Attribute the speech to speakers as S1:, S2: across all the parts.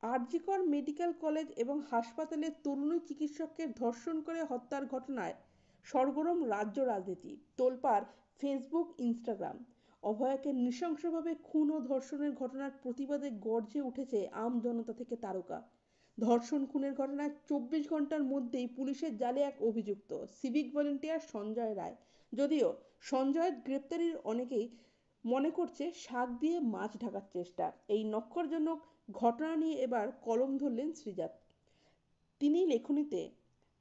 S1: RG Kar medical college এবং হাসপাতালে তরুণী চিকিৎসককে ধর্ষণ করে হত্যার ঘটনায় সরগরম রাজ্য রাজনীতি, তোলপাড় ফেসবুক, ইনস্টাগ্রাম। অভয়াকে নৃশংসভাবে খুন ও ধর্ষণের ঘটনার প্রতিবাদে গর্জে উঠেছে আম জনতা থেকে তারকা। ধর্ষণ খুনের ঘটনায় 24 ঘন্টার মধ্যেই পুলিশের জালে এক অভিযুক্ত, সিভিক ভলেন্টিয়ার সঞ্জয় রায়। যদিও সঞ্জয়ের গ্রেপ্তারির অনেকেই মনে করছে শাক দিয়ে মাছ ঢাকার চেষ্টা। এই নক্করজনক ঘটনা নিয়ে এবার কলম ধরলেন শ্রীজাত। তিনি লেখনীতে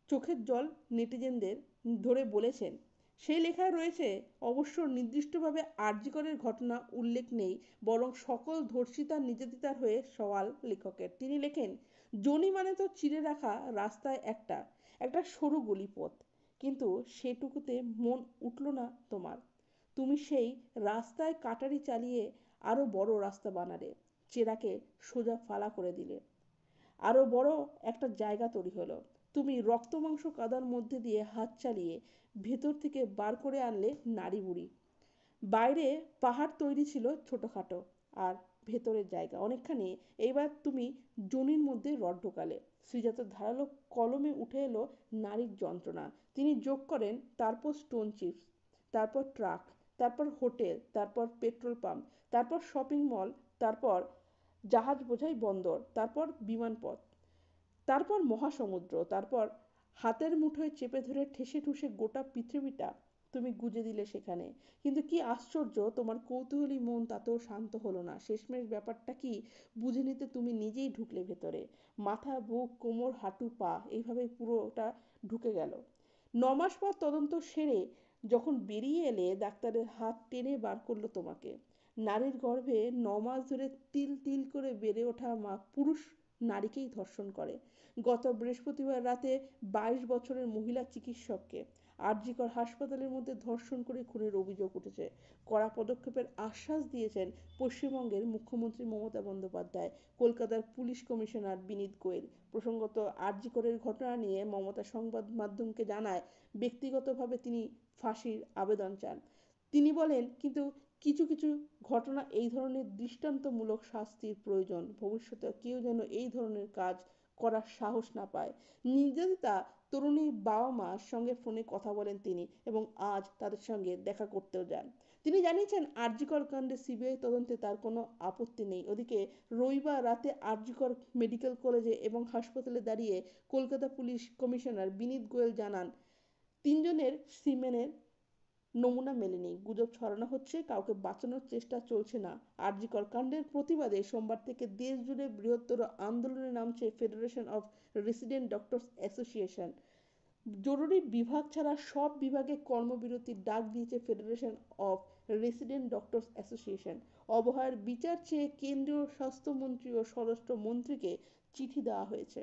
S1: চোখের জল নেটিজেনদের ধরে বলেছেন, সেই লেখায় রয়েছে অবশ্য নির্দিষ্টভাবে আরজিকরের ঘটনা উল্লেখ নেই, বরং সকল ধর্ষিতার নির্যাতিতার হয়ে সওয়াল লেখকের। তিনি লেখেন, জনি মানে তো চিরে রাখা রাস্তায় একটা একটা সরু গলিপথ, কিন্তু সেটুকুতে মন উঠল না তোমার। তুমি সেই রাস্তায় কাটারি চালিয়ে আরো বড় রাস্তা বানালে, চেরাকে সোজা ফালা করে দিলে, আরো বড় একটা জায়গা তৈরি হলো। তুমি রক্ত মাংস কাদার মধ্যে দিয়ে হাত চালিয়ে ভেতর থেকে বার করে আনলে নারী বুড়ি। বাইরে পাহাড় তৈরি ছিল ছোটখাটো, আর ভেতরের জায়গা অনেকখানি। এইবার তুমি জনির মধ্যে রড ঢোকালে। শ্রীজাতের ধারালো কলমে উঠে এলো নারীর যন্ত্রণা। তিনি যোগ করেন, তারপর স্টোন চিপস, তারপর ট্রাক, তারপর হোটেল, তারপর পেট্রোল পাম্প, তারপর শপিং মল, তারপর জাহাজ বোঝাই বন্দর, তারপর বিমানপথ, তারপর মহাসমুদ্র, তারপর হাতের মুঠোয় চেপে ধরে ঠেসে ঠুসে গোটা পৃথিবীটা তুমি গুজে দিলে সেখানে। কিন্তু কি আশ্চর্য, তোমার কৌতূহলী মন তাতেও শান্ত হলো না। শেষমেশ ব্যাপারটা কি বুঝে নিতে তুমি নিজেই ঢুকলে ভেতরে। মাথা, বুক, কোমর, হাঁটু, পা, এইভাবে পুরোটা ঢুকে গেল। 9 মাস পর তদন্ত সেরে যখন বেরিয়ে এলে, ডাক্তারের হাত টেনে বার করলো তোমাকে। নারীর গর্ভে 9 মাস ধরে তিল তিল করে বেড়ে ওঠা মা পুরুষ নারীকেই ধর্ষণ করে। গত বৃহস্পতিবার রাতে 22 বছরের মহিলা চিকিৎসককে আরজিকর হাসপাতালের মধ্যে ধর্ষণ করে খুনের অভিযোগ উঠেছে। কড়া পদক্ষেপের আশ্বাস দিয়েছেন পশ্চিমবঙ্গের মুখ্যমন্ত্রী মমতা বন্দ্যোপাধ্যায়, কলকাতার পুলিশ কমিশনার বিনীত গোয়েল। প্রসঙ্গত, আরজিকরের ঘটনা নিয়ে মমতা সংবাদ মাধ্যমকে জানায়, ব্যক্তিগতভাবে তিনি ফাঁসির আবেদন চান। তিনি বলেন, কিন্তু কিছু কিছু ঘটনা এই ধরনের দৃষ্টান্তমূলক শাস্তির প্রয়োজন। ভবিষ্যতে কেউ যেন এই ধরনের কাজ করার সাহস না পায়। নির্যাতিতা তরুণীর বাবা মার সঙ্গে ফোনে কথা বলেন তিনি, এবং আজ তাদের সঙ্গে দেখা করতেও যান। তিনি জানিয়েছেন, আরজিকর কাণ্ডে সিবিআই তদন্তে তার কোনো আপত্তি নেই। ওদিকে রবিবার রাতে আরজিকর মেডিকেল কলেজে এবং হাসপাতালে দাঁড়িয়ে কলকাতা পুলিশ কমিশনার বিনীত গোয়েল জানান, 3জনের সিমেনের নমুনা মেলেনি। গুজব ছড়ানো হচ্ছে, কাউকে বাঁচানোর চেষ্টা চলছে না। আরজিকর কাণ্ডের প্রতিবাদে সোমবার থেকে দেশ জুড়ে বৃহত্তর আন্দোলনে নামছে federation of resident doctors association. জরুরি বিভাগ ছাড়া সব বিভাগে কর্মবিরতির ডাক দিয়েছে federation of resident doctors association. অবহেলার বিচার চেয়ে কেন্দ্রীয় স্বাস্থ্যমন্ত্রী ও স্বরাষ্ট্রমন্ত্রীকে চিঠি দেওয়া হয়েছে।